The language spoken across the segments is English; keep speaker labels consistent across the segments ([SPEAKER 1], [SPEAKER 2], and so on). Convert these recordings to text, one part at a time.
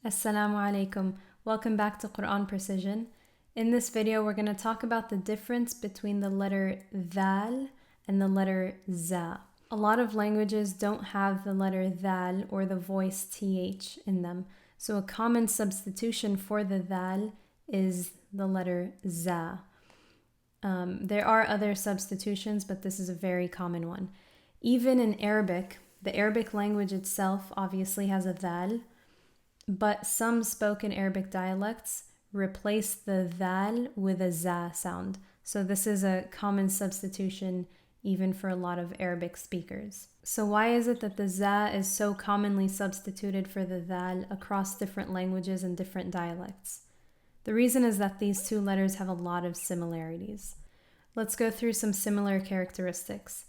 [SPEAKER 1] Assalamu alaikum. Welcome back to Quran Precision. In this video, we're going to talk about the difference between the letter Thal and the letter Za. A lot of languages don't have the letter Thal or the voice TH in them. So a common substitution for the Thal is the letter Za. There are other substitutions, but this is a very common one. Even in Arabic, the Arabic language itself obviously has a Thal, but some spoken Arabic dialects replace the Thal with a Za sound. So this is a common substitution even for a lot of Arabic speakers. So why is it that the Za is so commonly substituted for the Thal across different languages and different dialects? The reason is that these two letters have a lot of similarities. Let's go through some similar characteristics.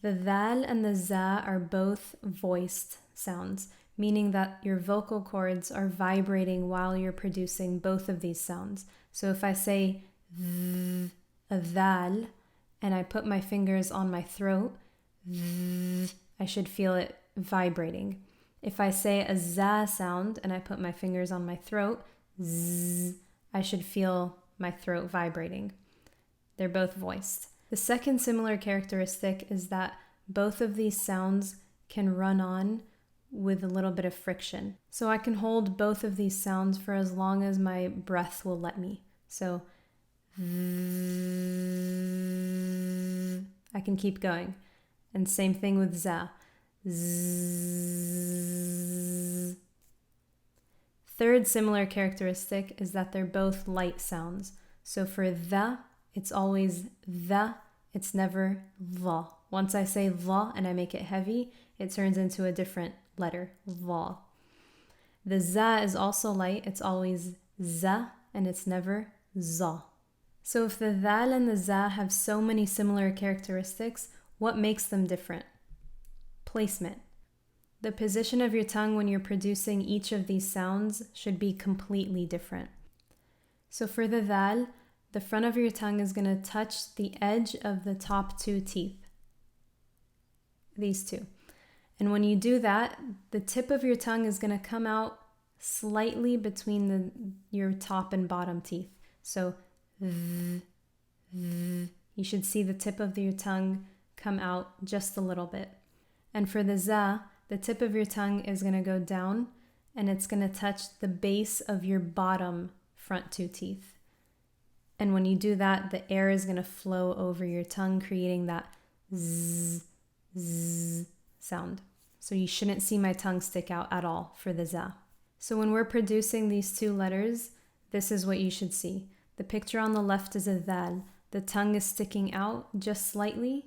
[SPEAKER 1] The Thal and the Za are both voiced sounds, meaning that your vocal cords are vibrating while you're producing both of these sounds. So if I say th, a Thal, and I put my fingers on my throat, th, I should feel it vibrating. If I say a Za sound and I put my fingers on my throat, z, I should feel my throat vibrating. They're both voiced. The second similar characteristic is that both of these sounds can run on with a little bit of friction. So I can hold both of these sounds for as long as my breath will let me. So I can keep going. And same thing with Za. Z. Third similar characteristic is that they're both light sounds. So for the, it's always the, it's never the. Once I say the and I make it heavy, it turns into a different letter, the. The Za is also light, it's always za and it's never za. So if the Thal and the Za have so many similar characteristics, what makes them different? Placement. The position of your tongue when you're producing each of these sounds should be completely different. So for the Thal, the front of your tongue is going to touch the edge of the top two teeth. These two. And when you do that, the tip of your tongue is going to come out slightly between your top and bottom teeth. So you should see the tip of your tongue come out just a little bit. And for the Za, the tip of your tongue is going to go down and it's going to touch the base of your bottom front two teeth. And when you do that, the air is going to flow over your tongue, creating that zzz, zzz sound. So you shouldn't see my tongue stick out at all for the Za. So when we're producing these two letters, this is what you should see. The picture on the left is a Thal. The tongue is sticking out just slightly.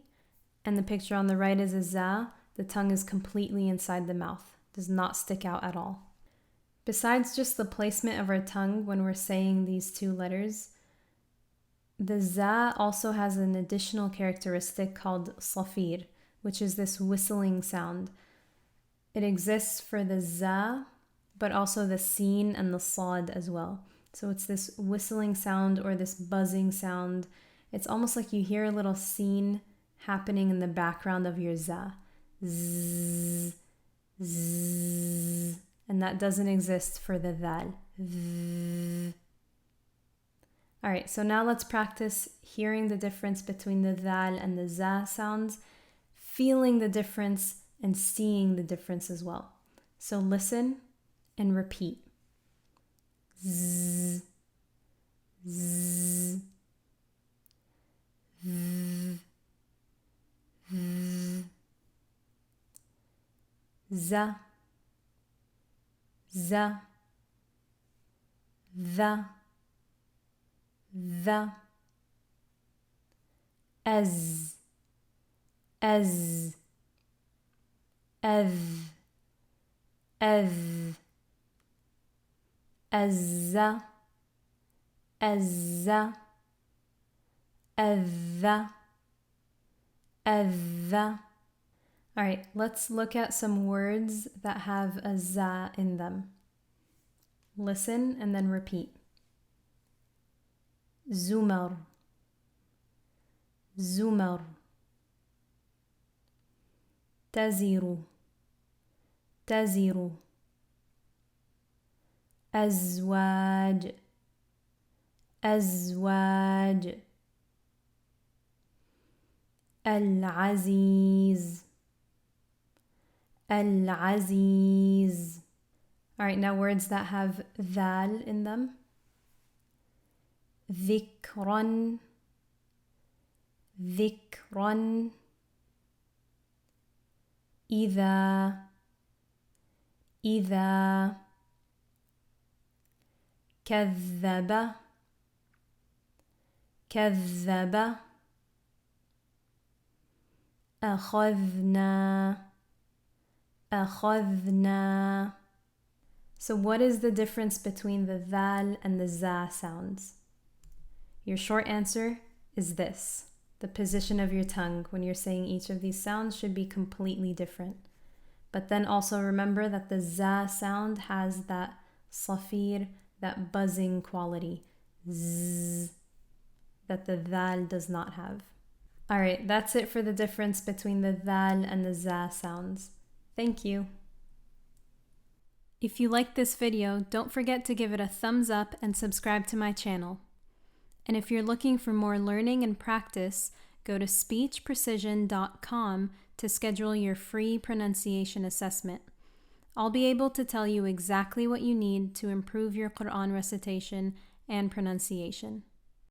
[SPEAKER 1] And the picture on the right is a Za. The tongue is completely inside the mouth. Does not stick out at all. Besides just the placement of our tongue when we're saying these two letters, the Za also has an additional characteristic called safir, which is this whistling sound. It exists for the Za, but also the Sin and the Sad as well. So it's this whistling sound or this buzzing sound. It's almost like you hear a little Sin happening in the background of your Za. Zzz, zzz. And that doesn't exist for the Thal. Alright, so now let's practice hearing the difference between the Thal and the Za sounds, feeling the difference and seeing the difference as well. So listen and repeat. Z, z, z, z, za, za, the, az, az, أذ أز أز أذ أذ. All right, let's look at some words that have a za in them. Listen and then repeat. زمر زمر تزر تزر أزواج أزواج العزيز العزيز. Alright, now words that have ذال in them. ذكرا ذكرا إذا إذا كذب كذب أخذنا أخذنا. So what is the difference between the ذال and the za sounds? Your short answer is this. The position of your tongue when you're saying each of these sounds should be completely different. But then also remember that the za sound has that safir, that buzzing quality, zzz, that the dhal does not have. Alright, that's it for the difference between the dhal and the za sounds. Thank you. If you like this video, don't forget to give it a thumbs up and subscribe to my channel. And if you're looking for more learning and practice, go to speechprecision.com to schedule your free pronunciation assessment. I'll be able to tell you exactly what you need to improve your Quran recitation and pronunciation.